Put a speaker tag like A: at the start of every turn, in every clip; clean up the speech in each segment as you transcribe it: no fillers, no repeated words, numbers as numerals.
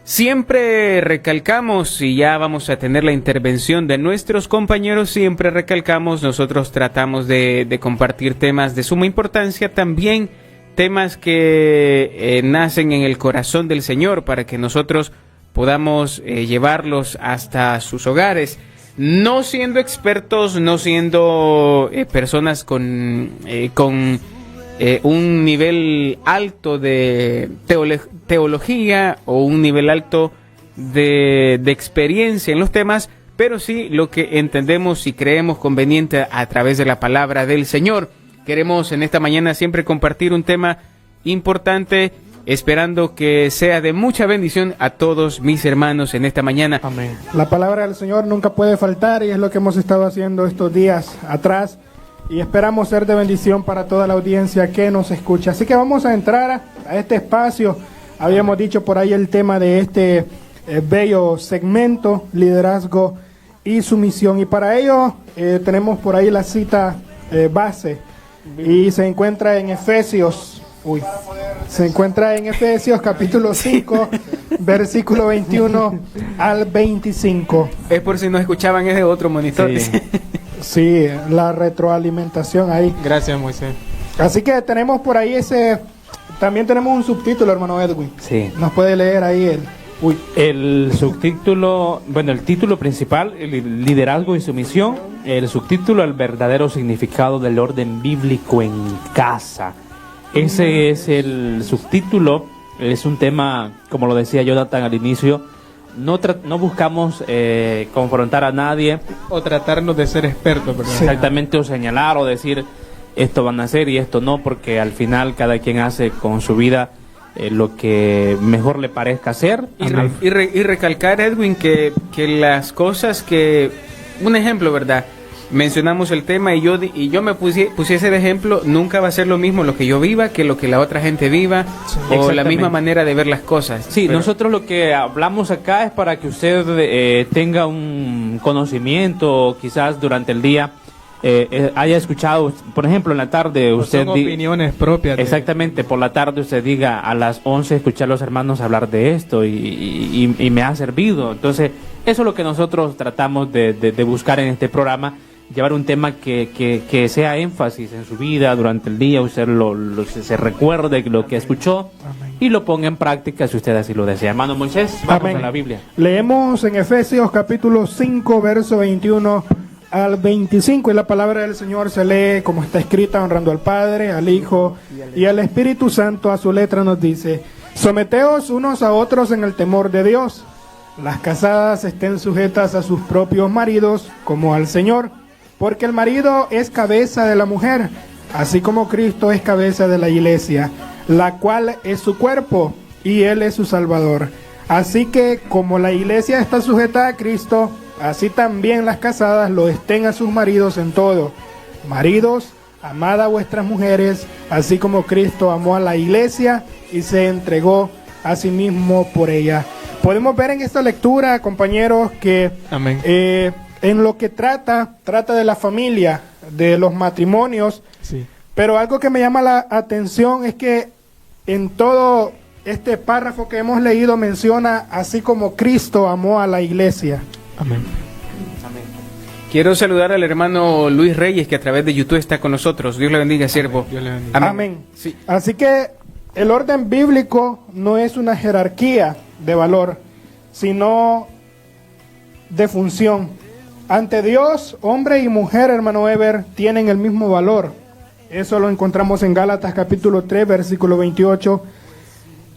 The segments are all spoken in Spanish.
A: Siempre recalcamos, y ya vamos a tener la intervención de nuestros compañeros, siempre recalcamos, nosotros tratamos de compartir temas de suma importancia, también temas que nacen en el corazón del Señor para que nosotros podamos llevarlos hasta sus hogares, no siendo expertos, no siendo personas con un nivel alto de teología o un nivel alto de experiencia en los temas, pero sí lo que entendemos y creemos conveniente a través de la palabra del Señor. Queremos en esta mañana siempre compartir un tema importante, esperando que sea de mucha bendición a todos mis hermanos en esta mañana.
B: Amén. La palabra del Señor nunca puede faltar y es lo que hemos estado haciendo estos días atrás. Y esperamos ser de bendición para toda la audiencia que nos escucha. Así que vamos a entrar a este espacio. Habíamos dicho por ahí el tema de este bello segmento, liderazgo y sumisión. Y para ello tenemos por ahí la cita base. Y se encuentra en Efesios. Se encuentra en Efesios capítulo 5, versículo 21 al 25.
A: Es por si no escuchaban, es de otro monitor.
B: Sí. Sí, la retroalimentación ahí.
C: Gracias, Moisés.
B: Así que tenemos por ahí también tenemos un subtítulo, hermano Edwin.
D: Sí.
B: ¿Nos puede leer ahí
D: el subtítulo, bueno, el título principal, el liderazgo y sumisión, el subtítulo, el verdadero significado del orden bíblico en casa. Ese es el subtítulo, es un tema, como lo decía Jonathan al inicio, no buscamos confrontar a nadie.
C: O tratarnos de ser expertos, ¿verdad?
D: Sí. Exactamente, o señalar o decir esto van a hacer y esto no, porque al final cada quien hace con su vida lo que mejor le parezca hacer.
A: Y recalcar, Edwin, que las cosas que... Un ejemplo, ¿verdad? Mencionamos el tema y yo me pusiese de ejemplo, nunca va a ser lo mismo lo que yo viva que lo que la otra gente viva, sí, o la misma manera de ver las cosas.
D: Sí, pero nosotros lo que hablamos acá es para que usted tenga un conocimiento, quizás durante el día haya escuchado, por ejemplo, en la tarde usted...
C: Son opiniones propias.
D: Exactamente, por la tarde usted diga, a las 11 escuchar a los hermanos hablar de esto y me ha servido. Entonces, eso es lo que nosotros tratamos de buscar en este programa, llevar un tema que sea énfasis en su vida durante el día, usted se recuerde lo que escuchó. Amén. Y lo ponga en práctica si usted así lo desea. Hermano Moisés, vamos a la Biblia.
B: Leemos en Efesios capítulo 5, verso 21 al 25, y la palabra del Señor se lee como está escrita, honrando al Padre, al Hijo y al Espíritu Santo. A su letra nos dice: someteos unos a otros en el temor de Dios. Las casadas estén sujetas a sus propios maridos como al Señor, porque el marido es cabeza de la mujer, así como Cristo es cabeza de la iglesia, la cual es su cuerpo, y Él es su Salvador. Así que, como la iglesia está sujeta a Cristo, así también las casadas lo estén a sus maridos en todo. Maridos, amad a vuestras mujeres, así como Cristo amó a la iglesia y se entregó a sí mismo por ella. Podemos ver en esta lectura, compañeros, que... Amén. En lo que trata de la familia, de los matrimonios, sí. Pero algo que me llama la atención es que en todo este párrafo que hemos leído menciona así como Cristo amó a la iglesia.
C: Amén.
A: Amén. Quiero saludar al hermano Luis Reyes, que a través de YouTube está con nosotros. Dios le bendiga, siervo.
C: Dios le bendiga.
B: Amén. Amén. Sí. Así que el orden bíblico no es una jerarquía de valor, sino de función. Ante Dios, hombre y mujer, hermano Eber, tienen el mismo valor. Eso lo encontramos en Gálatas capítulo 3, versículo 28.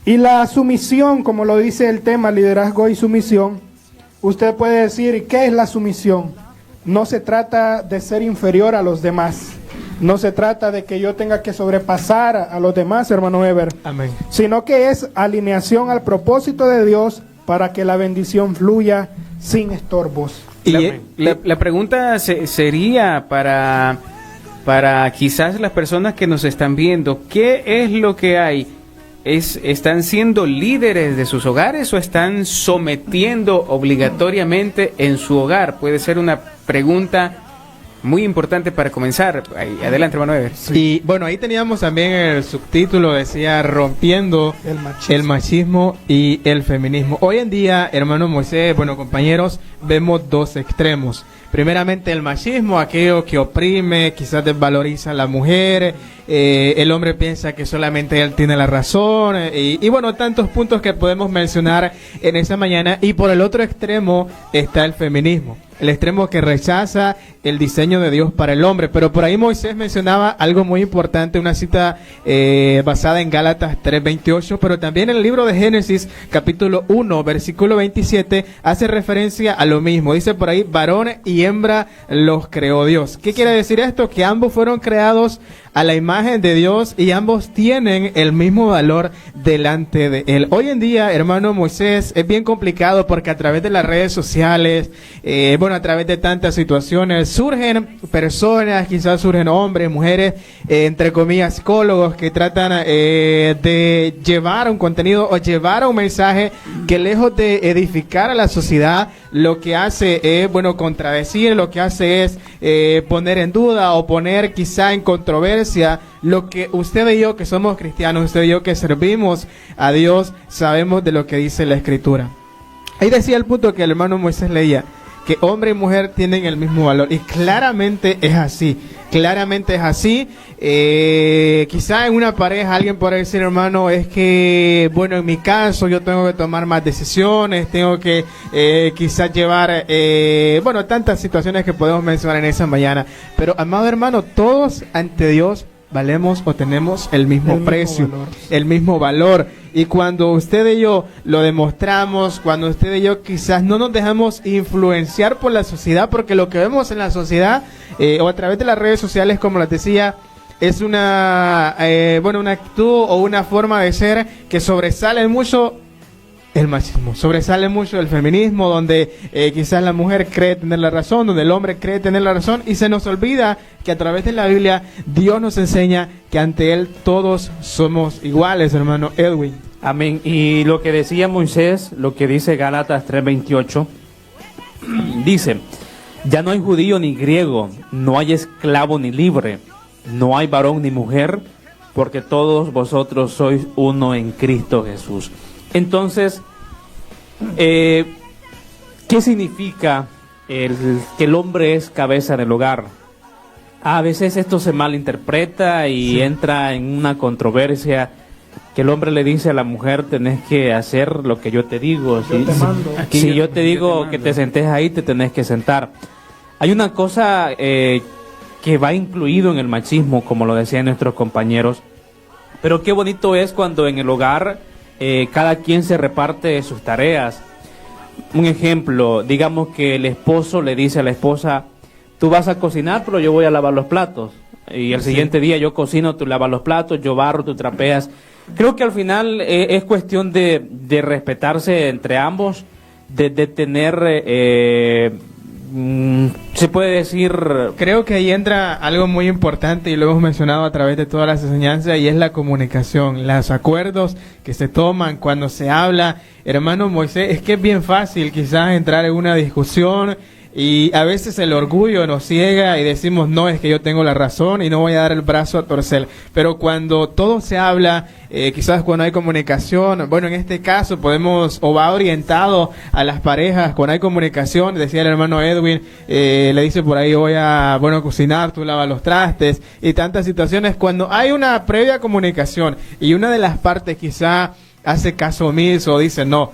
B: Y la sumisión, como lo dice el tema, liderazgo y sumisión, usted puede decir, ¿qué es la sumisión? No se trata de ser inferior a los demás. No se trata de que yo tenga que sobrepasar a los demás, hermano Eber.
C: Amén.
B: Sino que es alineación al propósito de Dios para que la bendición fluya sin estorbos.
A: Y la pregunta sería para quizás las personas que nos están viendo, ¿qué es lo que hay? ¿Están siendo líderes de sus hogares o están sometiendo obligatoriamente en su hogar? Puede ser una pregunta muy importante para comenzar. Adelante, hermano Ever.
C: Y bueno, ahí teníamos también el subtítulo, decía rompiendo el machismo y el feminismo. Hoy en día, hermano Moisés, bueno, compañeros, vemos dos extremos. Primeramente el machismo, aquello que oprime, quizás desvaloriza a la mujer, el hombre piensa que solamente él tiene la razón, y bueno, tantos puntos que podemos mencionar en esa mañana. Y por el otro extremo está el feminismo, el extremo que rechaza el diseño de Dios para el hombre. Pero por ahí Moisés mencionaba algo muy importante, una cita basada en Gálatas 3:28, pero también en el libro de Génesis, capítulo 1, versículo 27, hace referencia a lo mismo. Dice por ahí, varón y hembra los creó Dios. ¿Qué quiere decir esto? Que ambos fueron creados a la imagen de Dios y ambos tienen el mismo valor delante de Él. Hoy en día, hermano Moisés, es bien complicado porque a través de las redes sociales, a través de tantas situaciones, surgen personas, quizás surgen hombres, mujeres, entre comillas, psicólogos, que tratan de llevar un contenido o llevar un mensaje que, lejos de edificar a la sociedad, lo que hace es, contradecir, lo que hace es poner en duda o poner quizá en controversia lo que usted y yo, que somos cristianos, usted y yo que servimos a Dios, sabemos de lo que dice la Escritura. Ahí decía el punto que el hermano Moisés leía, que hombre y mujer tienen el mismo valor, y claramente es así, quizá en una pareja alguien puede decir, hermano, es que, en mi caso yo tengo que tomar más decisiones, tengo que quizás llevar, tantas situaciones que podemos mencionar en esa mañana, pero amado hermano, todos ante Dios valemos o tenemos el mismo precio, el mismo valor. Y cuando usted y yo lo demostramos, cuando usted y yo quizás no nos dejamos influenciar por la sociedad, porque lo que vemos en la sociedad o a través de las redes sociales, como les decía, es una actitud o una forma de ser que sobresale mucho el machismo, sobresale mucho el feminismo, donde quizás la mujer cree tener la razón, donde el hombre cree tener la razón, y se nos olvida que a través de la Biblia Dios nos enseña que ante Él todos somos iguales, hermano Edwin.
D: Amén. Y lo que decía Moisés, lo que dice Gálatas 3:28, dice, ya no hay judío ni griego, no hay esclavo ni libre, no hay varón ni mujer, porque todos vosotros sois uno en Cristo Jesús. Entonces, ¿qué significa que el hombre es cabeza del hogar? A veces esto se malinterpreta y entra en una controversia, que el hombre le dice a la mujer, tenés que hacer lo que yo te digo. Si yo te digo que te sentes ahí, te tenés que sentar. Hay una cosa que va incluido en el machismo, como lo decían nuestros compañeros, pero qué bonito es cuando en el hogar cada quien se reparte sus tareas. Un ejemplo, digamos que el esposo le dice a la esposa, tú vas a cocinar, pero yo voy a lavar los platos. Y el siguiente día yo cocino, tú lavas los platos, yo barro, tú trapeas. Creo que al final es cuestión de respetarse entre ambos, de tener... se puede decir...
C: Creo que ahí entra algo muy importante y lo hemos mencionado a través de todas las enseñanzas, y es la comunicación, los acuerdos que se toman cuando se habla. Hermano Moisés, es que es bien fácil quizás entrar en una discusión y a veces el orgullo nos ciega y decimos, no, es que yo tengo la razón y no voy a dar el brazo a torcer. Pero cuando todo se habla, quizás cuando hay comunicación, en este caso podemos, o va orientado a las parejas, cuando hay comunicación, decía el hermano Edwin, le dice por ahí, voy a, cocinar, tú lavas los trastes, y tantas situaciones. Cuando hay una previa comunicación y una de las partes quizá hace caso omiso, dice, no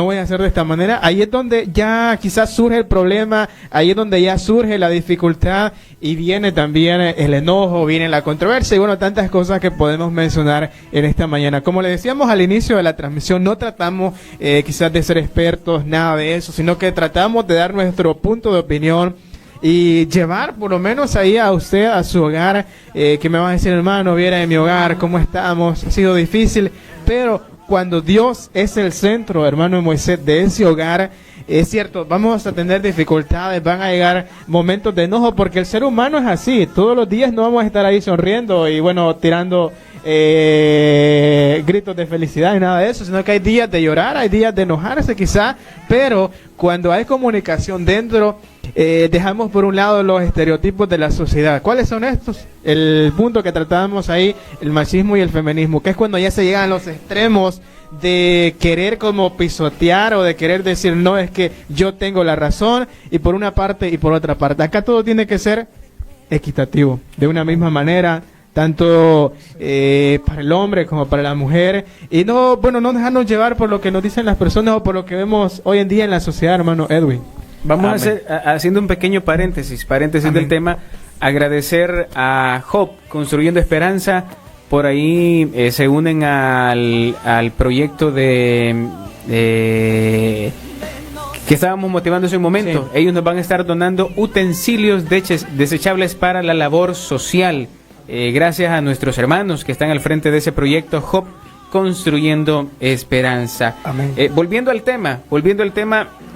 C: voy a hacer de esta manera, ahí es donde ya quizás surge el problema, ahí es donde ya surge la dificultad, y viene también el enojo, viene la controversia, y tantas cosas que podemos mencionar en esta mañana. Como le decíamos al inicio de la transmisión, no tratamos quizás de ser expertos, nada de eso, sino que tratamos de dar nuestro punto de opinión y llevar por lo menos ahí a usted, a su hogar, que me va a decir, hermano, viera en mi hogar, ¿cómo estamos? Ha sido difícil, pero cuando Dios es el centro, hermano Moisés, de ese hogar, es cierto, vamos a tener dificultades, van a llegar momentos de enojo, porque el ser humano es así, todos los días no vamos a estar ahí sonriendo y bueno, tirando gritos de felicidad y nada de eso, sino que hay días de llorar, hay días de enojarse quizá, pero cuando hay comunicación dentro, dejamos por un lado los estereotipos de la sociedad. ¿Cuáles son estos? El punto que tratábamos ahí, el machismo y el feminismo, que es cuando ya se llegan a los extremos de querer como pisotear o de querer decir, no, es que yo tengo la razón, y por una parte y por otra parte. Acá todo tiene que ser equitativo, de una misma manera, tanto para el hombre como para la mujer, y no dejarnos llevar por lo que nos dicen las personas o por lo que vemos hoy en día en la sociedad, hermano Edwin.
A: Vamos
C: Amén.
A: a hacer, haciendo un pequeño paréntesis
C: Amén.
A: del tema, agradecer a Hope Construyendo Esperanza. Por ahí se unen al proyecto de que estábamos motivando hace un momento. Sí. Ellos nos van a estar donando utensilios desechables para la labor social. Gracias a nuestros hermanos que están al frente de ese proyecto Hope Construyendo Esperanza.
C: Amén.
A: Volviendo al tema,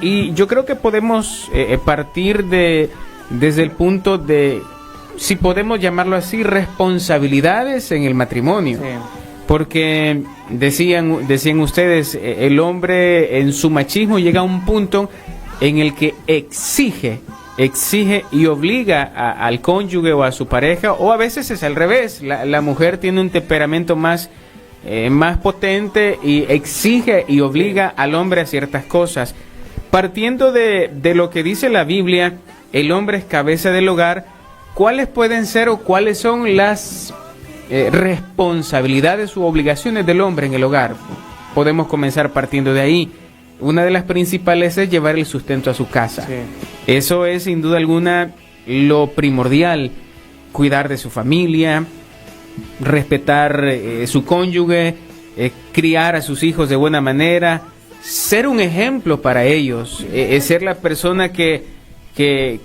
A: y yo creo que podemos partir desde el punto de, si podemos llamarlo así, responsabilidades en el matrimonio. Sí. Porque decían ustedes, el hombre en su machismo llega a un punto en el que exige y obliga al cónyuge o a su pareja, o a veces es al revés, la mujer tiene un temperamento más potente y exige y obliga al hombre a ciertas cosas. Partiendo de lo que dice la Biblia, el hombre es cabeza del hogar. ¿Cuáles pueden ser o cuáles son las responsabilidades u obligaciones del hombre en el hogar? Podemos comenzar partiendo de ahí. Una de las principales es llevar el sustento a su casa. Sí. Eso es sin duda alguna lo primordial. Cuidar de su familia, respetar su cónyuge, criar a sus hijos de buena manera, ser un ejemplo para ellos, ser la persona que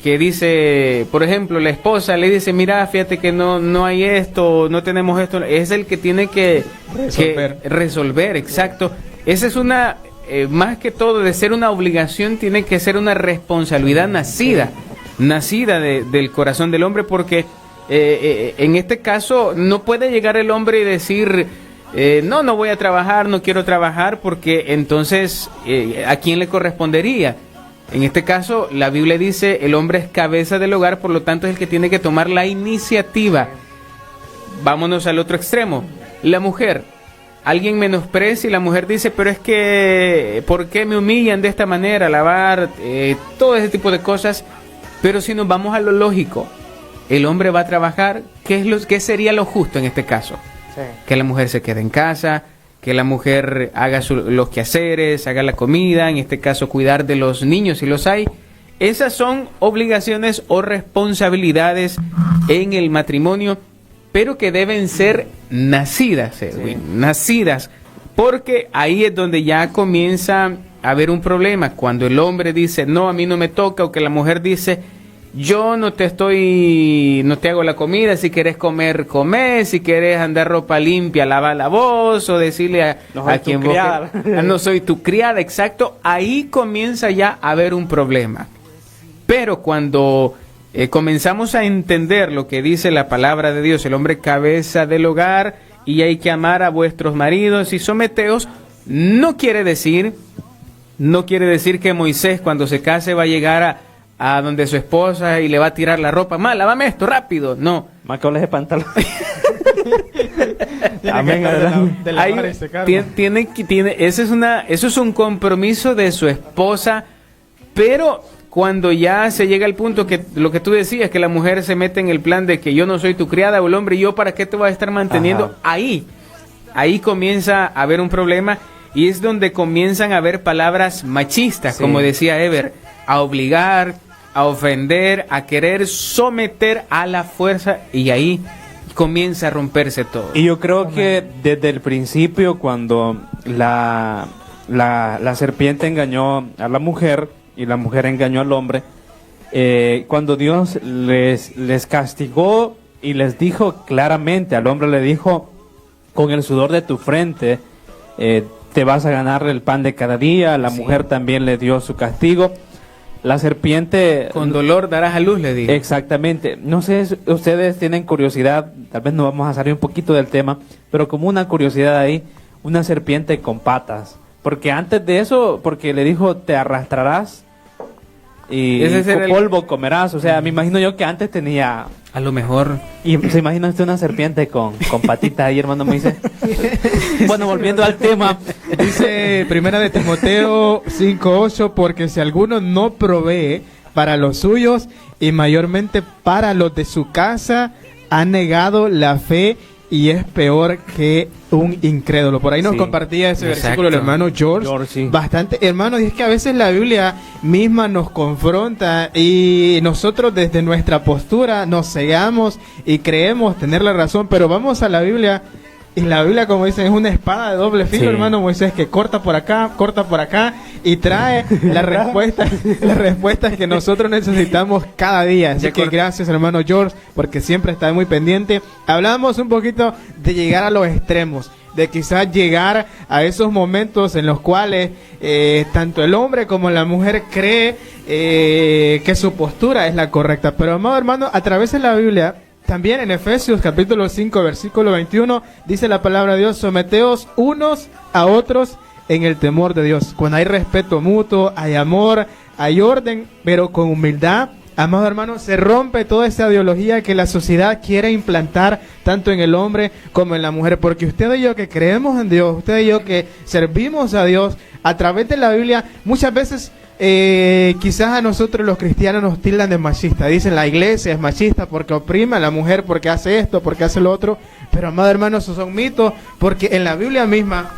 A: dice, por ejemplo, la esposa le dice, mira, fíjate que no hay esto, no tenemos esto, es el que tiene que resolver, exacto. Esa es una, más que todo, de ser una obligación, tiene que ser una responsabilidad nacida del corazón del hombre, porque en este caso no puede llegar el hombre y decir, no voy a trabajar, no quiero trabajar, porque entonces, ¿a quién le correspondería? En este caso, la Biblia dice, el hombre es cabeza del hogar, por lo tanto es el que tiene que tomar la iniciativa. Vámonos al otro extremo. La mujer, alguien menosprecia y la mujer dice, pero es que, ¿por qué me humillan de esta manera? Lavar, todo ese tipo de cosas. Pero si nos vamos a lo lógico, el hombre va a trabajar, ¿qué sería lo justo en este caso? Sí. Que la mujer se quede en casa, que la mujer haga los quehaceres, haga la comida, en este caso cuidar de los niños si los hay. Esas son obligaciones o responsabilidades en el matrimonio, pero que deben ser nacidas, nacidas, porque ahí es donde ya comienza a haber un problema. Cuando el hombre dice, no, a mí no me toca, o que la mujer dice, yo no te hago la comida, si querés comer, comé, si querés andar ropa limpia, lava vos, o decirle a quien vos, no soy tu criada, exacto, ahí comienza ya a haber un problema. Pero cuando comenzamos a entender lo que dice la palabra de Dios, el hombre cabeza del hogar, y hay que amar a vuestros maridos y someteos, no quiere decir que Moisés cuando se case va a llegar a donde su esposa y le va a tirar la ropa, lávame esto rápido, no.
D: Más que hables de pantalón.
C: Amén.
A: Eso es un compromiso de su esposa, pero cuando ya se llega al punto que lo que tú decías, que la mujer se mete en el plan de que yo no soy tu criada o el hombre, yo para qué te voy a estar manteniendo, ahí comienza a haber un problema, y es donde comienzan a haber palabras machistas, como decía Ever, a obligar, a ofender, a querer someter a la fuerza, y ahí comienza a romperse todo.
D: Y yo creo que desde el principio, cuando la serpiente engañó a la mujer y la mujer engañó al hombre, cuando Dios les castigó y les dijo claramente, al hombre le dijo, con el sudor de tu frente te vas a ganar el pan de cada día. La mujer también le dio su castigo. La serpiente...
A: Con dolor darás a luz, le digo.
D: Exactamente. No sé si ustedes tienen curiosidad, tal vez nos vamos a salir un poquito del tema, pero como una curiosidad ahí, una serpiente con patas. Porque antes de eso, porque le dijo, te arrastrarás y polvo comerás. O sea, me imagino yo que antes tenía...
A: A lo mejor.
D: Y se imagina usted una serpiente con patitas ahí, hermano Moisés. Bueno, volviendo al tema.
C: Dice Primera de Timoteo 5:8, porque si alguno no provee para los suyos y mayormente para los de su casa, ha negado la fe y es peor que un incrédulo. Por ahí nos compartía ese versículo el hermano George sí. Bastante, hermano, y es que a veces la Biblia misma nos confronta y nosotros desde nuestra postura nos cegamos y creemos tener la razón, pero vamos a la Biblia y la Biblia, como dicen, es una espada de doble filo, hermano Moisés, que corta por acá y trae las respuestas que nosotros necesitamos cada día. Así que gracias, hermano George, porque siempre está muy pendiente. Hablamos un poquito de llegar a los extremos, de quizás llegar a esos momentos en los cuales tanto el hombre como la mujer cree que su postura es la correcta. Pero, amado hermano, a través de la Biblia, también en Efesios capítulo 5 versículo 21 dice la palabra de Dios: someteos unos a otros en el temor de Dios. Cuando hay respeto mutuo, hay amor, hay orden, pero con humildad, amado hermano, se rompe toda esa ideología que la sociedad quiere implantar tanto en el hombre como en la mujer. Porque usted y yo que creemos en Dios, usted y yo que servimos a Dios, a través de la Biblia, muchas veces quizás a nosotros los cristianos nos tildan de machista. Dicen la iglesia es machista porque oprime a la mujer, porque hace esto, porque hace lo otro. Pero, amado hermano, esos son mitos, porque en la Biblia misma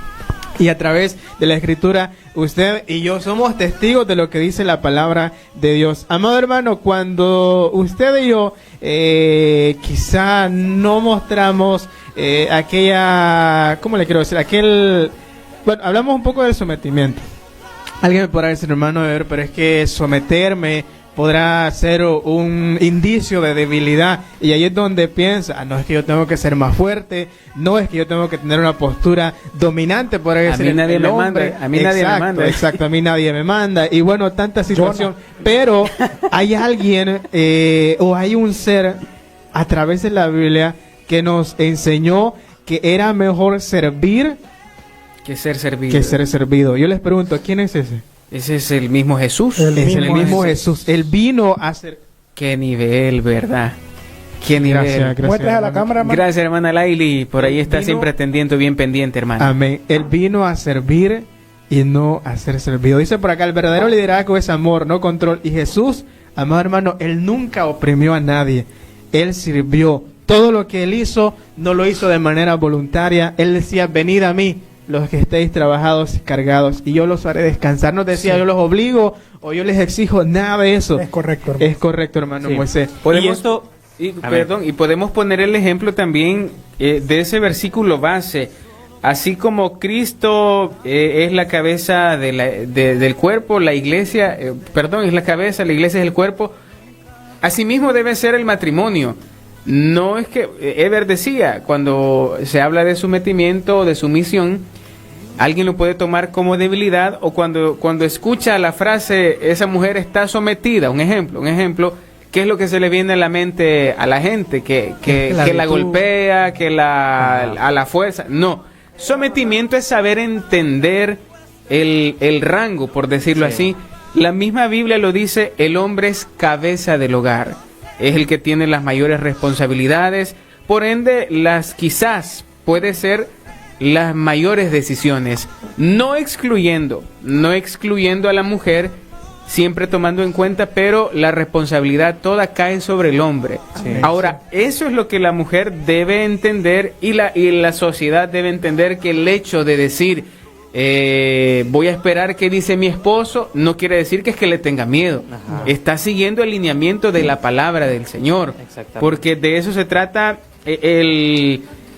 C: y a través de la Escritura, usted y yo somos testigos de lo que dice la palabra de Dios. Amado hermano, cuando usted y yo quizá no mostramos aquella, ¿cómo le quiero decir? Bueno, hablamos un poco del sometimiento. Alguien me podrá decir, hermano, pero es que someterme podrá ser un indicio de debilidad. Y ahí es donde piensa, no es que yo tengo que ser más fuerte, no es que yo tengo que tener una postura dominante, por decir,
A: a mí nadie me manda, a mí nadie me manda.
C: Exacto, a mí nadie me manda. Y bueno, tanta situación. Pero hay alguien o hay un ser a través de la Biblia que nos enseñó que era mejor servir
A: que ser
C: servido. Yo les pregunto, ¿quién es ese?
A: Ese es el mismo Jesús.
C: El mismo Jesús. Él vino a ser...
A: Qué nivel, ¿verdad? Qué nivel.
C: Gracias,
B: muestras a la cámara, hermano.
A: Gracias, hermana Laili. Por ahí está siempre atendiendo, bien pendiente, hermano.
C: Amén. Él vino a servir y no a ser servido. Dice por acá, el verdadero liderazgo es amor, no control. Y Jesús, amado hermano, Él nunca oprimió a nadie. Él sirvió. Todo lo que Él hizo, no lo hizo de manera voluntaria. Él decía, venid a mí, los que estéis trabajados y cargados, y yo los haré descansar. No decía, yo los obligo o yo les exijo, nada de eso.
B: Es correcto, hermano.
C: Es correcto, hermano Moisés.
A: Y podemos poner el ejemplo también de ese versículo base. Así como Cristo es la cabeza del cuerpo, la iglesia, es la cabeza, la iglesia es el cuerpo, asimismo debe ser el matrimonio. No es que, Eber decía, cuando se habla de sometimiento o de sumisión, alguien lo puede tomar como debilidad, o cuando escucha la frase, esa mujer está sometida, un ejemplo, ¿qué es lo que se le viene a la mente a la gente? Que la golpea, a la fuerza. No, sometimiento es saber entender el rango, por decirlo así. La misma Biblia lo dice, el hombre es cabeza del hogar. Es el que tiene las mayores responsabilidades, por ende, quizás puede ser las mayores decisiones, no excluyendo a la mujer, siempre tomando en cuenta, pero la responsabilidad toda cae sobre el hombre. Sí. Ahora, eso es lo que la mujer debe entender y la sociedad debe entender, que el hecho de decir, voy a esperar qué dice mi esposo, no quiere decir que es que le tenga miedo. Ajá. Está siguiendo el lineamiento de la palabra del Señor, porque de eso se trata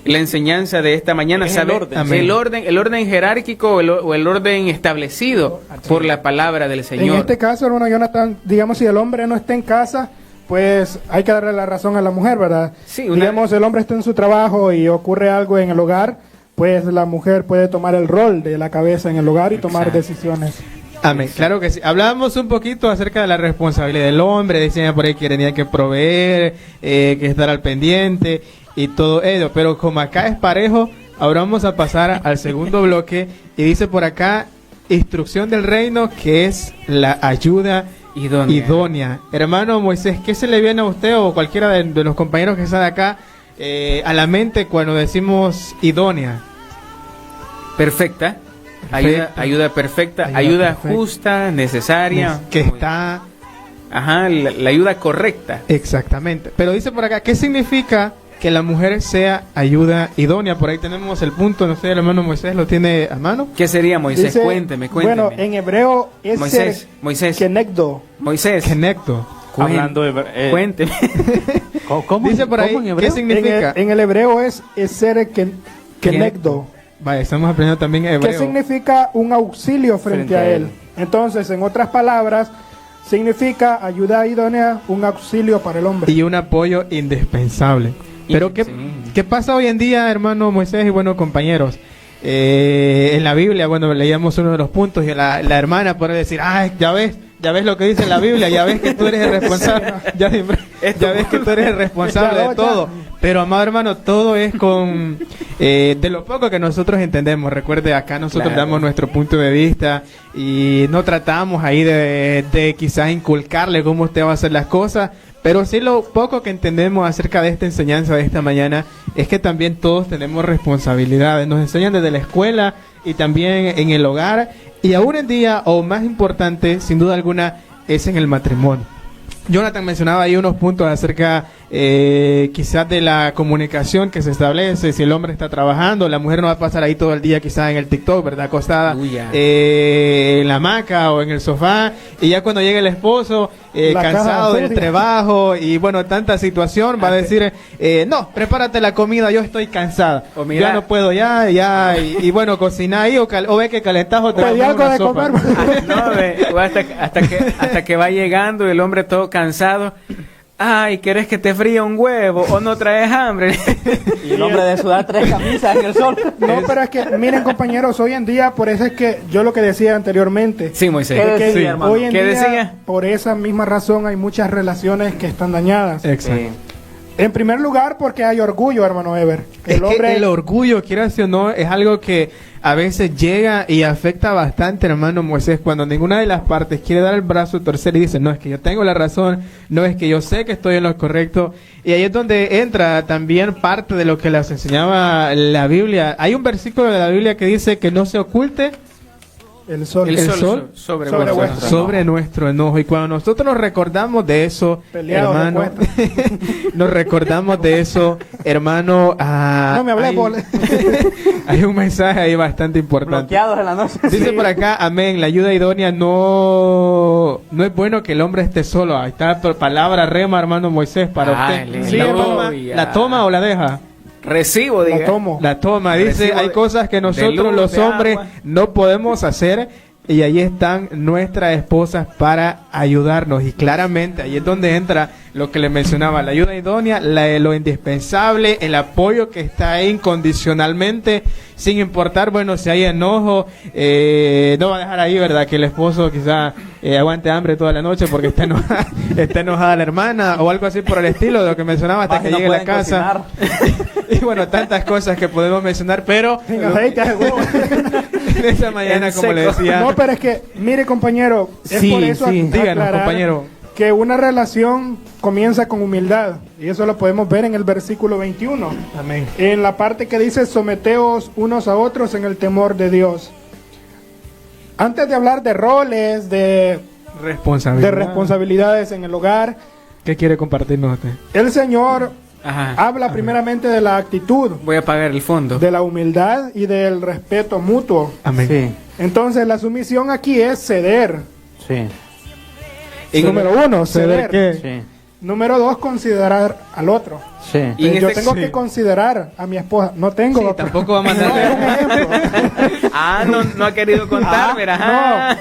A: la enseñanza de esta mañana, saber el orden jerárquico o el orden establecido por la palabra del Señor.
B: En este caso, hermano Jonathan, digamos, si el hombre no está en casa, pues hay que darle la razón a la mujer, ¿verdad? Sí, digamos, el hombre está en su trabajo y ocurre algo en el hogar, pues la mujer puede tomar el rol de la cabeza en el hogar y tomar
A: Exacto.
B: decisiones.
C: Amén, claro que sí. Hablábamos un poquito acerca de la responsabilidad del hombre, decían por ahí que tenía que proveer, que estar al pendiente y todo ello, pero como acá es parejo, ahora vamos a pasar al segundo bloque y dice por acá, instrucción del reino, que es la ayuda idónea. Hermano Moisés, ¿qué se le viene a usted o cualquiera de los compañeros que están acá a la mente cuando decimos idónea?
A: Perfecta. Ayuda perfecta,
C: Ayuda
A: ayuda
C: perfecta.
A: justa, necesaria.
C: Que está...
A: Ajá, la ayuda correcta.
C: Exactamente. Pero dice por acá, ¿qué significa que la mujer sea ayuda idónea? Por ahí tenemos el punto, no sé, el hermano Moisés lo tiene a mano.
A: ¿Qué sería, Moisés?
B: Dice,
A: Cuénteme.
B: Bueno, en hebreo es
A: Moisés.
B: kenegdo.
A: Moisés.
C: Conecto.
D: Hablando de...
A: Cuénteme.
D: ¿Cómo,
C: Dice por ahí,
D: cómo en
C: ¿qué
D: hebreo?
C: significa?
B: En el hebreo es ser kenegdo.
C: Vaya, estamos aprendiendo también hebreo.
B: ¿Qué significa un auxilio frente a él? Entonces, en otras palabras, significa ayuda idónea, un auxilio para el hombre.
C: Y un apoyo indispensable. Pero
A: Sí.
C: ¿qué pasa hoy en día, hermano Moisés y bueno, compañeros? En la Biblia, bueno, leíamos uno de los puntos y la hermana puede decir, ay, ya ves lo que dice la Biblia, ya ves que tú eres el responsable, ya ves que tú eres el responsable de todo. Pero, amado hermano, todo es con de lo poco que nosotros entendemos. Recuerde, acá nosotros
A: Claro.
C: damos nuestro punto de vista y no tratamos ahí de quizás inculcarle cómo usted va a hacer las cosas. Pero sí lo poco que entendemos acerca de esta enseñanza de esta mañana es que también todos tenemos responsabilidades. Nos enseñan desde la escuela y también en el hogar. Y aún en día, o más importante, sin duda alguna, es en el matrimonio. Jonathan mencionaba ahí unos puntos acerca quizás de la comunicación que se establece, si el hombre está trabajando, la mujer no va a pasar ahí todo el día quizás en el TikTok, ¿verdad? Acostada en la hamaca o en el sofá, y ya cuando llegue el esposo, cansado del trabajo y bueno, tanta situación, va a decir, no, prepárate la comida, yo estoy cansada, ya no puedo y bueno, cocina ahí o ve que calentás o te
B: Pedí algo de
C: sopa.
B: comer.
A: No, hasta que va llegando el hombre todo cansado. Ay, ¿quieres que te fríe un huevo o no traes hambre?
D: Y el hombre de sudar 3 camisas en el sol.
B: No, pero es que, miren compañeros, hoy en día, por eso es que yo lo que decía anteriormente,
A: Sí, Moisés.
D: ¿Qué
B: que
D: decía, hermano?
B: hoy en
A: ¿Qué
B: día,
A: decía?
B: por esa misma razón, hay muchas relaciones que están dañadas.
C: Exacto.
B: En primer lugar, porque hay orgullo, hermano Ever.
C: Es que el orgullo, quieras o no, es algo que a veces llega y afecta bastante, hermano Moisés, cuando ninguna de las partes quiere dar el brazo a torcer y dice, no, es que yo tengo la razón, no, es que yo sé que estoy en lo correcto. Y ahí es donde entra también parte de lo que les enseñaba la Biblia. Hay un versículo de la Biblia que dice que no se oculte
B: el sol.
A: El sol
B: sobre
A: vuestro
B: vuestro
C: sobre nuestro enojo. Y cuando nosotros nos recordamos de eso,
B: Peleados
C: hermano,
B: de
C: nos recordamos de eso, hermano.
B: No me hablé,
C: Hay un mensaje ahí bastante importante.
D: Bloqueados en la noche.
C: Dice por acá, amén, la ayuda idónea no es bueno que el hombre esté solo. Ahí está la palabra rema, hermano Moisés, para usted.
A: Aleluya.
C: ¿La toma o la deja?
A: Recibo, diga.
B: La tomo.
C: La toma, dice,
A: Recibo
C: hay cosas que
A: de
C: nosotros
A: luz,
C: los
A: de
C: hombres
A: agua.
C: no podemos hacer y ahí están nuestras esposas para ayudarnos y claramente ahí es donde entra lo que le mencionaba, la ayuda idónea, lo indispensable, el apoyo que está ahí incondicionalmente, sin importar, bueno, si hay enojo, no va a dejar ahí, ¿verdad? Que el esposo quizá aguante hambre toda la noche porque está enojada la hermana o algo así por el estilo de lo que mencionaba hasta
D: Más
C: que
D: no
C: llegue a la
D: pueden
C: casa. Y bueno, tantas cosas que podemos mencionar, pero
B: En aceite, hace huevo.
C: en esta mañana,
A: En
C: como le
A: seco.
C: decía,
B: No, pero es que, mire compañero, es
C: Sí,
B: por eso
C: sí. Díganos,
B: aclarar
C: compañero.
B: que una relación comienza con humildad. Y eso lo podemos ver en el versículo 21.
C: amén.
B: En la parte que dice, someteos unos a otros en el temor de Dios. Antes de hablar de roles, de responsabilidades en el hogar,
C: ¿Qué quiere compartirnos usted?
B: el Señor
A: Ajá.
B: habla primeramente de la actitud,
A: Voy a pagar el fondo.
B: de la humildad y del respeto mutuo.
C: Amén.
D: Sí,
B: Entonces la sumisión aquí es ceder.
D: sí,
C: Y
B: Número uno, ceder.
C: qué?
D: sí,
B: Número dos, considerar al otro.
D: sí.
A: Y en
B: Yo
A: este-
B: tengo
C: sí.
B: que considerar a mi esposa. No tengo.
C: Sí, tampoco va a
B: No, es un
C: mandar.
B: ejemplo.
A: No ha querido contar, mira.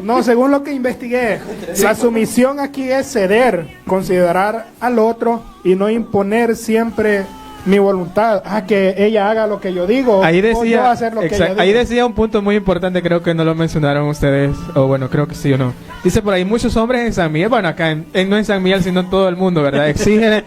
B: No, según lo que investigué, la sumisión aquí es ceder, considerar al otro y no imponer siempre mi voluntad, que ella haga lo que yo digo,
C: ahí
B: o yo
C: decía,
B: hacer lo que ella diga.
C: ahí decía un punto muy importante, creo que no lo mencionaron ustedes, o bueno, creo que sí o no. Dice por ahí, muchos hombres en San Miguel, bueno, acá no en San Miguel, sino en todo el mundo, ¿verdad? Exigen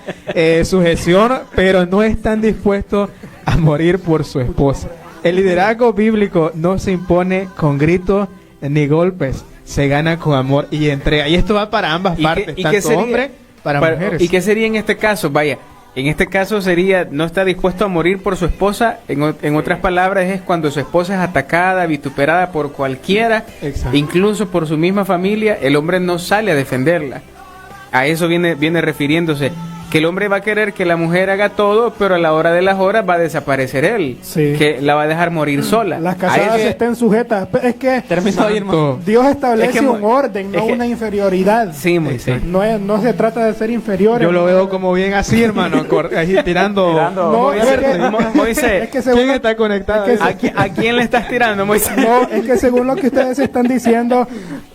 C: sujeción, pero no están dispuestos a morir por su esposa. El liderazgo bíblico no se impone con gritos ni golpes, se gana con amor y entrega. Y esto va para ambas partes, tanto hombre para mujeres.
A: ¿Y qué sería en este caso? Vaya, en este caso sería, no está dispuesto a morir por su esposa. En otras palabras, es cuando su esposa es atacada, vituperada por cualquiera,
C: Exacto.
A: incluso por su misma familia, el hombre no sale a defenderla. A eso viene refiriéndose. Que el hombre va a querer que la mujer haga todo, pero a la hora de las horas va a desaparecer él.
B: Sí.
A: Que la va a dejar morir sola.
B: Las casadas estén sujetas. Es que Dios establece un orden, no una inferioridad.
A: Sí, Moisés.
B: No se trata de ser inferiores.
C: Yo lo veo como bien así, hermano, ahí tirando.
B: No,
A: Moisés,
B: es que según
C: ¿quién está conectado?
B: es que
A: ¿A quién le estás tirando, Moisés?
B: No, es que según lo que ustedes están diciendo,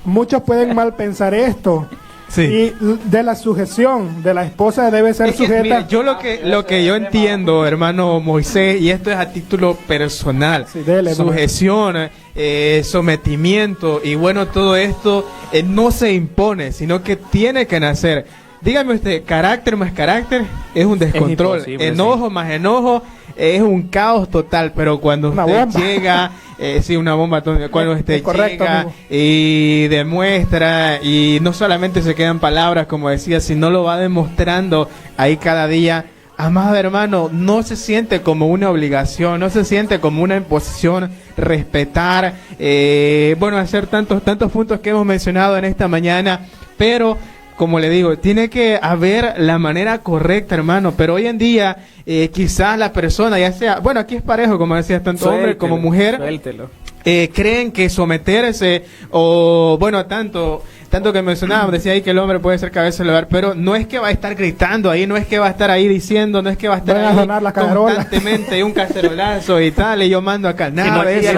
B: muchos pueden mal pensar esto.
C: Sí.
B: Y de la sujeción de la esposa debe ser
C: Es que,
B: sujeta.
C: mira, yo lo que yo entiendo, hermano Moisés, y esto es a título personal,
B: Sí, dele,
C: sujeción, sometimiento, y bueno, todo esto no se impone, sino que tiene que nacer. Dígame usted, carácter más carácter es un descontrol, enojo más enojo es un caos total, pero cuando
B: Una
C: usted
B: bomba.
C: llega, sí, una bomba, cuando usted
B: correcto,
C: llega
B: amigo.
C: y demuestra, y no solamente se quedan palabras, como decía, sino lo va demostrando ahí cada día. Amado hermano, no se siente como una obligación, no se siente como una imposición respetar, bueno, hacer tantos puntos que hemos mencionado en esta mañana, pero como le digo, tiene que haber la manera correcta, hermano, pero hoy en día quizás la persona, ya sea, bueno, aquí es parejo, como decías, tanto hombre como mujer,
A: Suéltelo.
C: creen que someterse, o bueno, tanto que mencionábamos, decía ahí que el hombre puede ser cabeza del hogar, pero no es que va a estar gritando ahí, no es que va a estar ahí diciendo, no es que va a estar
B: Van a
C: ahí
B: sonar la cacerola.
C: constantemente un cacerolazo y tal, y yo mando acá, nada de eso,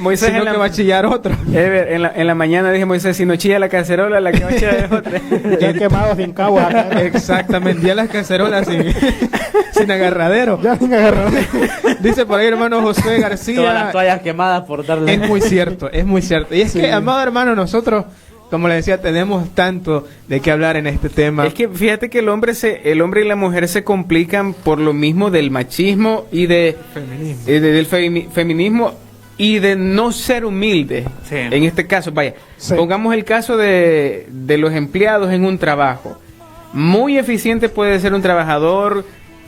A: Moisés
C: sino que va a chillar otro.
A: Ever, en la mañana dije, Moisés, si no chilla la cacerola, la que va a chillar es otra.
B: Ya quemados sin cabo acá.
C: Exactamente, ya las cacerolas sin agarradero.
B: Ya sin agarrar.
C: Dice por ahí hermano José García.
D: Todas las toallas quemadas por darle.
C: Es muy cierto, es muy cierto. Y es que, amado hermano, nosotros, como le decía, tenemos tanto de qué hablar en este tema.
A: Es que fíjate que el hombre y la mujer se complican por lo mismo del machismo y del feminismo y de no ser humilde.
D: Sí.
A: En este caso, vaya,
B: Sí.
A: pongamos el caso de los empleados en un trabajo. Muy eficiente puede ser un trabajador,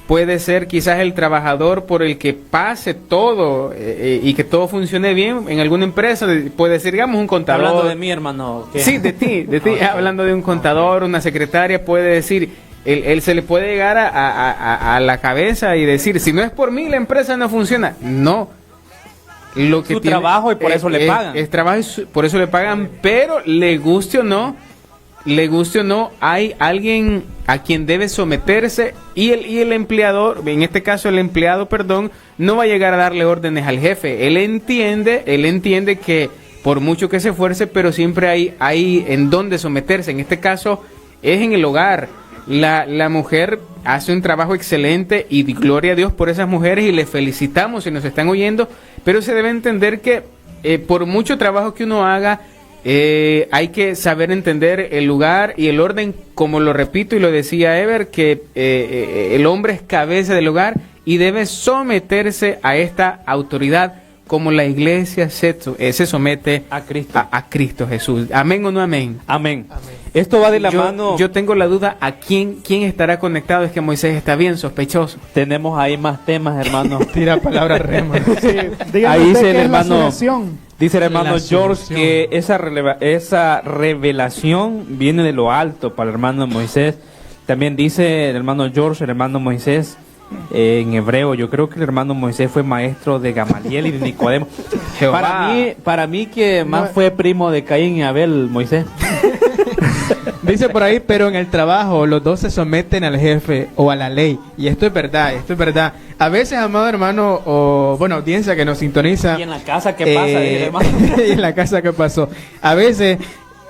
A: puede ser quizás el trabajador por el que pase todo y que todo funcione bien en alguna empresa. Puede ser, digamos, un contador.
D: Hablando de mí, hermano. ¿qué?
A: Sí, de ti. Hablando de un contador, una secretaria, puede decir, él se le puede llegar a la cabeza y decir, si no es por mí, la empresa no funciona. No. Lo que
D: Su trabajo y por eso le pagan.
A: Es trabajo y por eso le pagan, pero le guste o no, hay alguien a quien debe someterse y el empleador, en este caso el empleado, perdón, no va a llegar a darle órdenes al jefe. Él entiende que por mucho que se esfuerce, pero siempre hay en dónde someterse. En este caso es en el hogar. La mujer hace un trabajo excelente y gloria a Dios por esas mujeres y les felicitamos si nos están oyendo, pero se debe entender que por mucho trabajo que uno haga, hay que saber entender el lugar y el orden, como lo repito y lo decía Ever, que el hombre es cabeza del hogar y debe someterse a esta autoridad como la iglesia se somete
D: A Cristo.
A: a Cristo Jesús. ¿Amén o no amén?
D: Amén. Esto va de la mano.
A: Yo tengo la duda a quién estará conectado. Es que Moisés está bien sospechoso.
D: Tenemos ahí más temas, hermano.
C: Tira palabras rema.
B: Sí, dígame
D: Ahí
B: usted
D: dice el
B: qué es la
D: hermano-
B: sujeción.
D: Dice el hermano
C: La
D: George
C: solución.
D: que esa revelación viene de lo alto para el hermano Moisés. También dice el hermano George, el hermano Moisés, en hebreo, yo creo que el hermano Moisés fue maestro de Gamaliel y de Nicodemo.
A: Jehová.
D: Para mí que más fue primo de Caín y Abel, Moisés.
C: Dice por ahí, pero en el trabajo los dos se someten al jefe o a la ley. Y esto es verdad, esto es verdad. A veces, amado hermano, o bueno, audiencia que nos sintoniza.
D: Y en la casa, ¿qué pasa? Dice el hermano.
C: y en la casa, ¿qué pasó? A veces,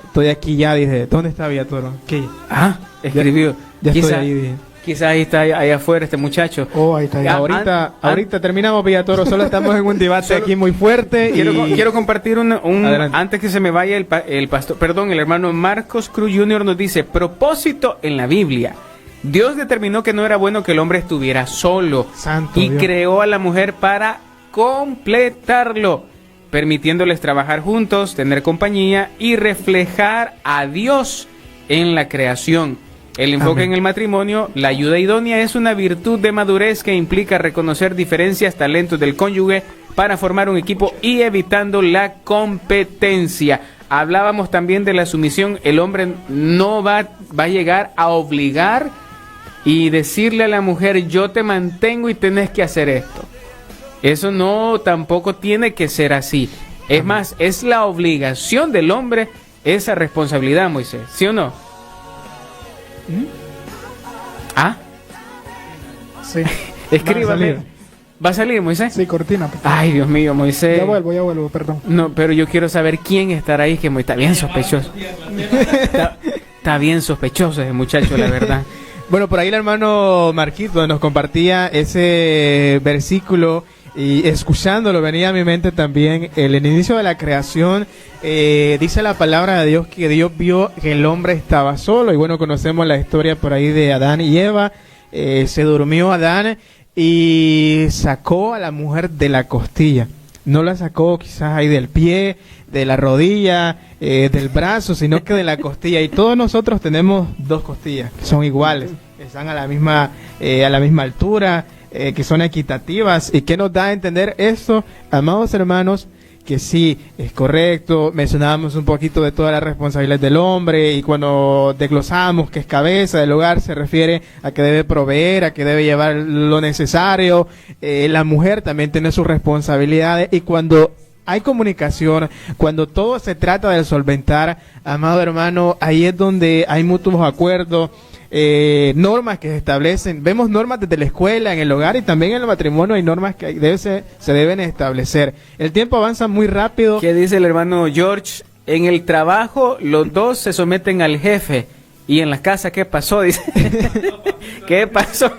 C: estoy aquí ya, dije, ¿dónde está Villatoro? ¿Qué?
A: Ah, escribió.
C: Ya estoy
A: Quizá-
C: ahí, dije.
A: Quizás ahí está ahí afuera este muchacho.
B: Oh, ahí está. Ahí.
C: Ahorita terminamos, Villatoro. Solo estamos en un debate aquí muy fuerte.
A: Quiero compartir antes que se me vaya el pastor, perdón, el hermano Marcos Cruz Jr. nos dice, propósito en la Biblia. Dios determinó que no era bueno que el hombre estuviera solo.
C: Santo
A: y
C: Dios.
A: creó a la mujer para completarlo, permitiéndoles trabajar juntos, tener compañía y reflejar a Dios en la creación. El enfoque
C: Amén.
A: en el matrimonio, la ayuda idónea es una virtud de madurez que implica reconocer diferencias, talentos del cónyuge para formar un equipo y evitando la competencia. Hablábamos también de la sumisión. El hombre no va a llegar a obligar y decirle a la mujer, yo te mantengo y tenés que hacer esto. Eso no, tampoco tiene que ser así. Es más, es la obligación del hombre esa responsabilidad, Moisés, ¿sí o no? ¿Ah?
B: Sí.
A: Escríbame. ¿Va a salir, Moisés?
B: Sí, cortina.
A: Ay, Dios mío, Moisés.
B: Ya vuelvo, perdón.
A: No, pero yo quiero saber quién estará ahí, que está bien sospechoso. Está bien sospechoso ese muchacho, la verdad.
C: Bueno, por ahí el hermano Marquito nos compartía ese versículo y escuchándolo venía a mi mente también el inicio de la creación. Dice la palabra de Dios que Dios vio que el hombre estaba solo y bueno, conocemos la historia por ahí de Adán y Eva. Se durmió Adán y sacó a la mujer de la costilla. No la sacó quizás ahí del pie, de la rodilla, del brazo, sino que de la costilla. Y todos nosotros tenemos dos costillas que son iguales, que están a la misma altura, que son equitativas. ¿Y qué nos da a entender esto, amados hermanos? Que sí, es correcto. Mencionábamos un poquito de todas las responsabilidades del hombre y cuando desglosamos que es cabeza del hogar se refiere a que debe proveer, a que debe llevar lo necesario. La mujer también tiene sus responsabilidades y cuando hay comunicación, cuando todo se trata de solventar, amado hermano, ahí es donde hay mutuos acuerdos. Normas que se establecen, vemos normas desde la escuela, en el hogar y también en el matrimonio hay normas que se deben establecer. El tiempo avanza muy rápido.
A: ¿Qué dice el hermano George? En el trabajo los dos se someten al jefe y en la casa, ¿qué pasó? Dice. ¿Qué pasó?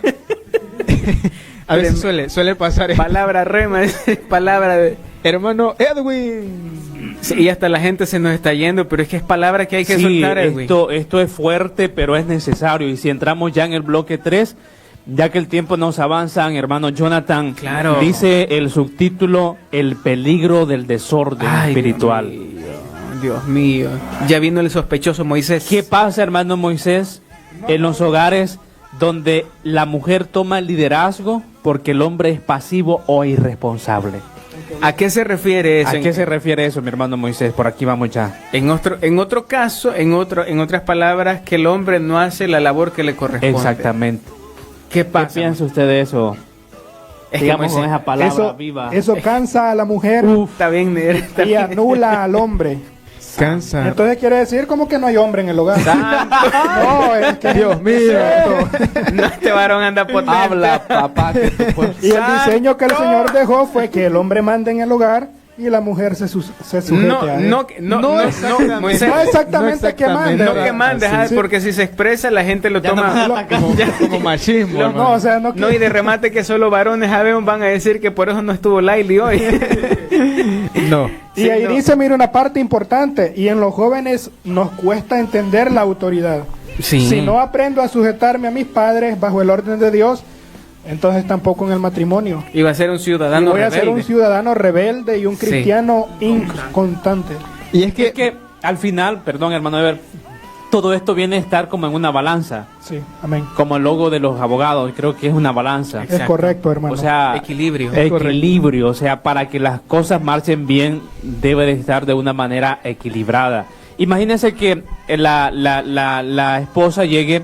C: A veces suele pasar.
A: Palabra rema, palabra de...
C: Hermano Edwin.
A: Sí, y hasta la gente se nos está yendo, pero es que es palabra que hay que soltar, Edwin.
D: Esto es fuerte, pero es necesario. Y si entramos ya en el bloque 3, ya que el tiempo nos avanza, hermano Jonathan,
A: claro.
D: Dice el subtítulo, el peligro del desorden espiritual.
A: Dios mío, ya vino el sospechoso Moisés.
D: ¿Qué pasa, hermano Moisés, en los hogares donde la mujer toma el liderazgo porque el hombre es pasivo o irresponsable?
A: ¿A qué se refiere eso?
D: ¿A qué se refiere eso, mi hermano Moisés? Por aquí vamos ya.
A: En otro caso, en otras palabras, que el hombre no hace la labor que le corresponde.
D: Exactamente.
A: ¿Qué pasa?
D: ¿Qué piensa usted de eso?
A: Es
D: Digamos
A: que
D: con esa palabra viva.
B: Eso cansa a la mujer
A: está bien,
B: y anula al hombre.
C: Cansa.
B: Entonces quiere decir como que no hay hombre en el hogar. No, es que
C: Dios mío.
A: No, este varón anda potente.
D: Habla, papá. Que tú puedes...
B: Y el diseño que el Señor dejó fue que el hombre mande en el hogar y la mujer se sujete a él.
A: No
B: exactamente que mande.
A: No que mande,
B: Sí.
A: porque si se expresa la gente lo toma
C: como machismo.
B: No, o sea,
A: No, y de remate que solo varones van a decir que por eso no estuvo Laili hoy.
C: No.
B: Y
A: Sí,
B: ahí
A: no.
B: dice, mira, una parte importante, y en los jóvenes nos cuesta entender la autoridad.
A: Sí.
B: Si no aprendo a sujetarme a mis padres bajo el orden de Dios, entonces tampoco en el matrimonio.
A: Iba a ser un
B: Y
A: ciudadano
B: voy a ser un
A: rebelde.
B: ciudadano rebelde y un
A: Sí.
B: cristiano inconstante.
C: Y es
D: Es que al final, perdón, hermano Ever, todo esto viene a estar como en una balanza,
B: Sí, amén.
D: como el logo de los abogados, creo que es una balanza.
B: Es correcto, hermano.
D: O sea,
A: Equilibrio.
D: equilibrio, o sea, para que las cosas marchen bien, debe de estar de una manera equilibrada. Imagínense que la esposa llegue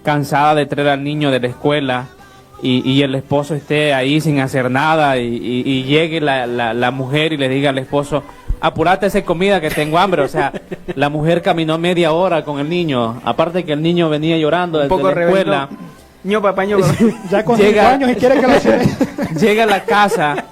D: cansada de traer al niño de la escuela y el esposo esté ahí sin hacer nada y llegue la mujer y le diga al esposo, apurate esa comida que tengo hambre. O sea, la mujer caminó media hora con el niño, aparte que el niño venía llorando desde la escuela.
A: Ño papá.
B: Ya con 5 años y quiere que la
D: Llega a la casa,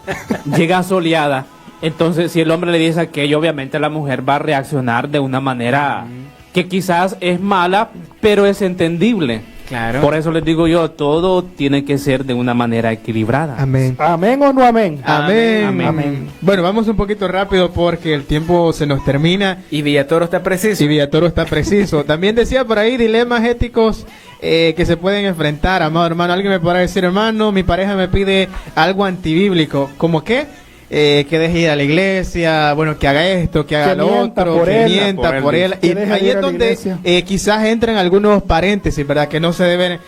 D: llega soleada. Entonces, si el hombre le dice aquello, obviamente la mujer va a reaccionar de una manera que quizás es mala, pero es entendible.
A: Claro.
D: Por eso les digo yo, todo tiene que ser de una manera equilibrada.
C: Amén.
B: ¿Amén o no amén?
C: Amén.
D: Amén.
B: Amén.
C: Bueno, vamos un poquito rápido porque el tiempo se nos termina.
A: Y Villatoro está preciso.
C: Y Villatoro está preciso. También decía por ahí dilemas éticos que se pueden enfrentar, amado hermano. Alguien me podrá decir, hermano, mi pareja me pide algo antibíblico. ¿Cómo qué? Que deje ir a la iglesia, bueno, que haga esto, que haga
B: Que
C: lo
B: mienta
C: otro,
B: por
C: que
B: él.
C: mienta por él.
B: Que
C: Y
B: deje
C: ahí
B: ir
C: es
B: a la
C: donde
B: iglesia.
C: quizás entran algunos paréntesis, ¿verdad? Que no se deben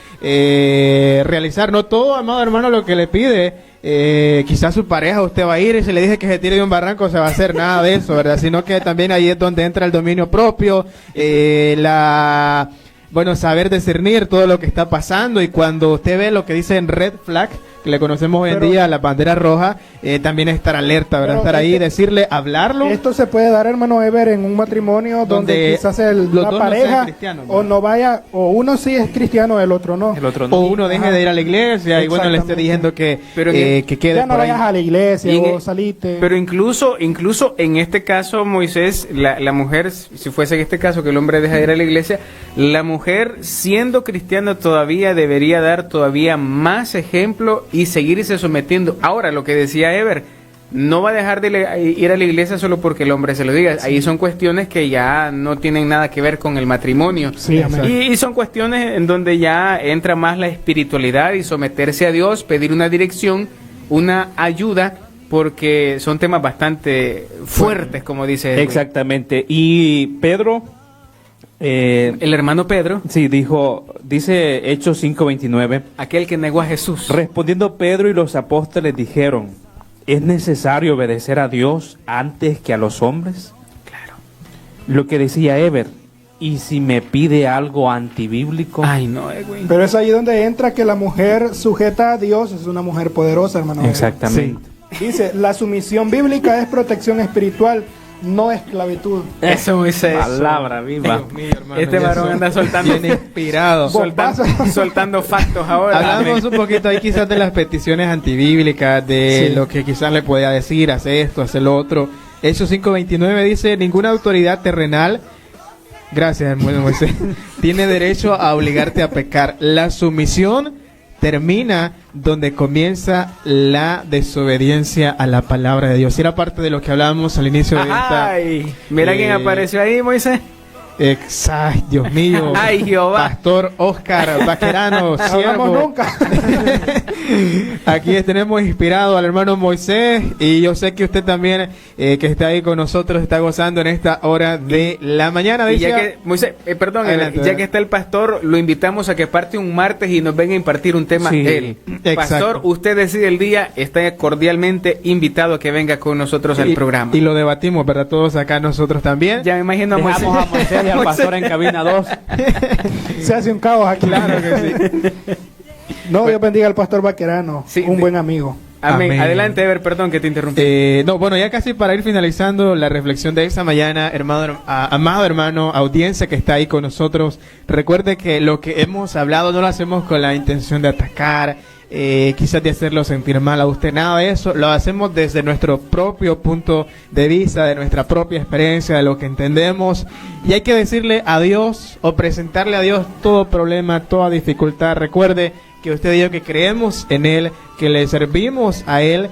C: realizar. No todo, amado hermano, lo que le pide. Quizás su pareja, usted va a ir y si le dice que se tire de un barranco, se va a hacer nada de eso, ¿verdad? Sino que también ahí es donde entra el dominio propio, bueno, saber discernir todo lo que está pasando, y cuando usted ve lo que dicen red flag, que le conocemos hoy en
B: Pero-
C: día, la bandera roja, también estar alerta, ¿verdad?
B: Pero
C: Estar ahí,
B: este-
C: decirle, hablarlo.
B: Esto se puede dar, hermano Ever, en un matrimonio donde
C: Donde
B: quizás
C: los
B: la
C: dos no
B: pareja
C: sean cristianos,
B: o no vaya, o uno sí es cristiano, el otro no.
D: El otro no.
C: O uno deje
B: Ajá.
C: de ir a la iglesia y bueno, le esté
B: Exactamente.
C: diciendo que,
A: Pero
C: que quede
B: Ya no
C: por ahí.
B: vayas a la iglesia
A: Y en-
B: o salite.
A: Pero incluso en este caso, Moisés, la mujer, si fuese en este caso que el hombre deja de ir a la iglesia, la mujer, siendo cristiana, todavía debería dar todavía más ejemplo y seguirse sometiendo. Ahora, lo que decía Ever, no va a dejar de ir a la iglesia solo porque el hombre se lo diga. Ahí son cuestiones que ya no tienen nada que ver con el matrimonio.
B: Sí, amén.
A: Y son cuestiones en donde ya entra más la espiritualidad y someterse a Dios, pedir una dirección, una ayuda, porque son temas bastante fuertes, como dice Edwin.
D: Exactamente. Y Pedro,
A: El hermano Pedro,
D: sí, dice Hechos 5:29,
A: aquel que negó a Jesús.
D: respondiendo Pedro y los apóstoles dijeron, ¿es necesario obedecer a Dios antes que a los hombres?
A: Claro.
D: Lo que decía Ever, ¿y si me pide algo antibíblico?
A: Ay, no, Edwin.
B: Pero es ahí donde entra que la mujer sujeta a Dios es una mujer poderosa, hermano Ever.
D: Exactamente.
B: Dice, la sumisión bíblica es protección espiritual, no esclavitud.
A: Eso, Moisés.
D: Palabra viva.
C: Dios mío, hermano,
A: Este
C: ya
A: varón
C: son
A: anda soltando,
C: bien inspirado.
A: soltando factos ahora.
C: Hablamos un poquito ahí quizás de las peticiones antibíblicas, de
B: Sí.
C: lo que quizás le podía decir, hace esto, hace lo otro. Hechos 5:29 dice, ninguna autoridad terrenal, gracias hermano Moisés, tiene derecho a obligarte a pecar. La sumisión termina donde comienza la desobediencia a la palabra de Dios. Y era parte de lo que hablábamos al inicio de esta...
A: Ay, mira quién apareció ahí, Moisés.
C: Exacto, Dios mío.
A: Ay, Jehová.
C: Pastor Oscar Vaquerano,
B: No hablamos
C: siervo.
B: nunca.
C: Aquí tenemos inspirado al hermano Moisés, y yo sé que usted también, que está ahí con nosotros, está gozando en esta hora de la mañana.
A: Y ya
C: Decía-
A: que, Moisés, perdón,
C: Adelante,
A: ya
C: adelante.
A: que está el pastor, lo invitamos a que parte un martes y nos venga a impartir un tema
D: Sí,
A: él.
C: exacto.
A: Pastor, usted decide el día, está cordialmente invitado a que venga con nosotros al programa.
C: y lo debatimos, ¿verdad? Todos acá nosotros también.
A: Ya me imagino a Moisés.
D: Dejamos a Moisés y al pastor en cabina 2.
B: Se hace un caos aquí.
C: Claro que sí.
B: No, Dios bendiga al pastor Vaquerano,
A: Sí,
B: un buen amigo.
A: Amén.
C: Amén.
A: Adelante, Ever, perdón que te interrumpí.
C: No, bueno, ya casi para ir finalizando la reflexión de esta mañana, amado hermano, audiencia que está ahí con nosotros, recuerde que lo que hemos hablado no lo hacemos con la intención de atacar, quizás de hacerlo sentir mal a usted, nada de eso, lo hacemos desde nuestro propio punto de vista, de nuestra propia experiencia, de lo que entendemos, y hay que decirle a Dios o presentarle a Dios todo problema, toda dificultad. Recuerde que usted y yo, que creemos en Él, que le servimos a Él,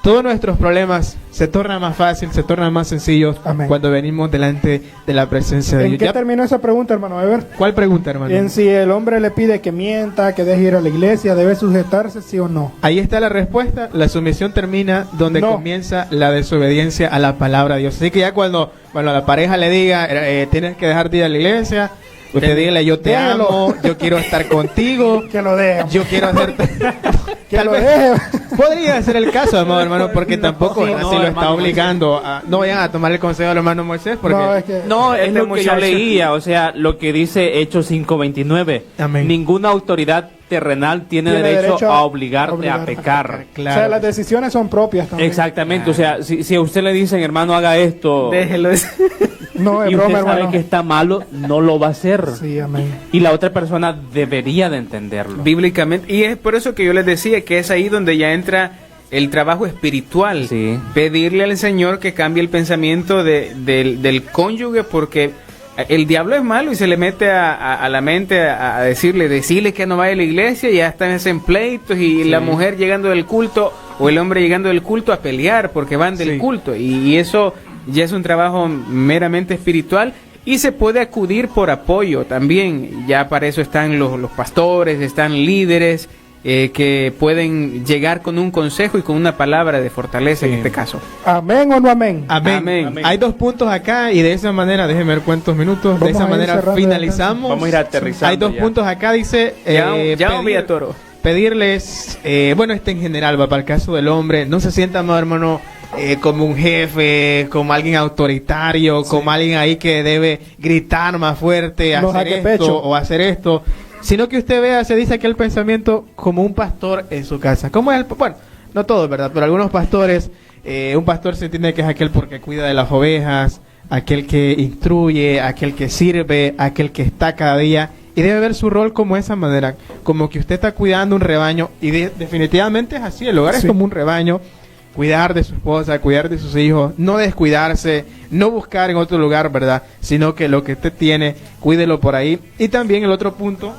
C: todos nuestros problemas se tornan más fácil, se tornan más sencillos
B: Amén.
C: cuando venimos delante de la presencia de
B: ¿En
C: Dios.
B: qué
C: Ya-
B: terminó esa pregunta, hermano Ever?
C: ¿Cuál pregunta, hermano?
B: En si el hombre le pide que mienta, que deje ir a la iglesia, ¿debe sujetarse, sí o no?
C: Ahí está la respuesta. La sumisión termina donde
B: No.
C: comienza la desobediencia a la palabra de Dios. Así que ya cuando la pareja le diga, tienes que dejar de ir a la iglesia, usted dígale, yo te
B: Déjalo.
C: amo, yo quiero estar contigo,
B: Que lo deje.
C: yo quiero hacer...
B: Que
C: Tal
B: lo
C: vez
B: deje.
C: podría ser el caso, amado hermano, porque tampoco
D: sí,
C: así
D: no,
C: lo está
D: hermano
C: obligando. No vayan a tomar el consejo del hermano Moisés, porque...
B: No, es que...
D: No, es
A: Este
D: lo que yo
A: muchacho-
D: leía, o sea, lo que dice Hechos 5:29.
C: Amén.
D: Ninguna autoridad terrenal tiene derecho a obligarte a pecar.
B: O sea, las decisiones son propias también.
D: Exactamente, o sea, si a usted le dicen, hermano, haga esto,
A: Déjelo.
B: No, es
D: y usted
B: broma,
D: sabe
B: hermano.
D: que está malo, no lo va a hacer.
B: Sí, amén.
D: Y la otra persona debería de entenderlo.
A: Bíblicamente. Y es por eso que yo les decía que es ahí donde ya entra el trabajo espiritual.
D: Sí.
A: Pedirle al Señor que cambie el pensamiento del cónyuge, porque el diablo es malo y se le mete a la mente a decirle que no vaya a la iglesia, y ya están en pleitos, y la mujer llegando del culto o el hombre llegando del culto a pelear porque van del culto, y eso ya es un trabajo meramente espiritual, y se puede acudir por apoyo también. Ya para eso están los pastores, están líderes que pueden llegar con un consejo y con una palabra de fortaleza en este caso.
B: ¿Amén o no amén?
C: Amén.
A: Amén.
C: Hay 2 puntos acá, y de esa manera, déjenme ver cuántos minutos,
B: Vamos
C: de esa
B: a ir
C: manera
B: cerrando
C: finalizamos.
D: Vamos a ir aterrizando.
C: Hay 2
D: ya.
C: puntos acá, dice
A: Ya Villatoro.
C: pedirles, bueno, en general va para el caso del hombre, no se sienta más, hermano, como un jefe, como alguien autoritario, como alguien ahí que debe gritar más fuerte,
B: No
C: hacer
B: jaque
C: esto
B: pecho.
C: o hacer esto, sino que usted vea, se dice aquí el pensamiento como un pastor en su casa. ¿Cómo es bueno, no todos, ¿verdad? Pero algunos pastores, un pastor se entiende que es aquel porque cuida de las ovejas, aquel que instruye, aquel que sirve, aquel que está cada día, y debe ver su rol como esa manera, como que usted está cuidando un rebaño, y definitivamente es así, el hogar es como un rebaño. Cuidar de su esposa, cuidar de sus hijos, no descuidarse, no buscar en otro lugar, ¿verdad? Sino que lo que usted tiene, cuídelo por ahí. Y también el otro punto,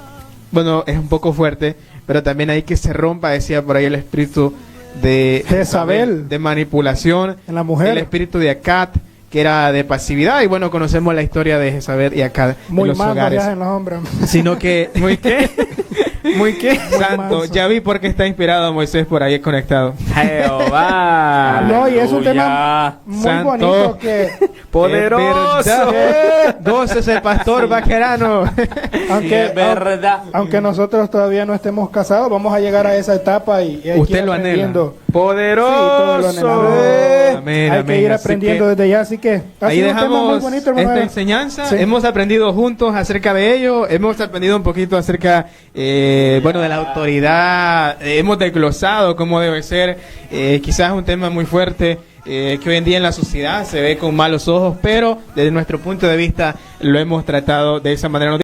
C: bueno, es un poco fuerte, pero también hay que se rompa, decía por ahí, el espíritu de
B: Jezabel,
C: de manipulación,
B: en la mujer.
C: el espíritu de Acat, que era de pasividad, y bueno, conocemos la historia de Jezabel y Acat en
B: Muy
C: los
B: mal
C: hogares.
B: en los hombres.
C: Sino que, ¿muy qué? ¿Muy qué? Santo,
B: manso.
C: ya vi por qué está inspirado Moisés por ahí conectado.
A: Jehová.
B: No, y es un
D: Aleluya.
B: tema muy
C: Santo.
B: bonito que
A: Poderoso.
C: Es verdad. Goces el pastor vaquerano.
B: aunque,
D: es verdad.
B: aunque nosotros todavía no estemos casados, vamos a llegar a esa etapa y hay que
C: Usted
B: ir
C: lo anhela.
B: aprendiendo.
A: Poderoso.
B: Sí, todo lo anhelamos.
C: Amén,
B: Hay
C: amén.
B: que ir
C: Así
B: aprendiendo
C: que
B: desde ya, así que ha
C: ahí
B: sido un tema muy
C: dejamos
B: bonito, hermano.
C: esta enseñanza.
B: Sí.
C: Hemos aprendido juntos acerca de ello. Hemos aprendido un poquito acerca, bueno, de la autoridad. Hemos desglosado cómo debe ser. Quizás un tema muy fuerte que hoy en día en la sociedad se ve con malos ojos, pero desde nuestro punto de vista lo hemos tratado de esa manera.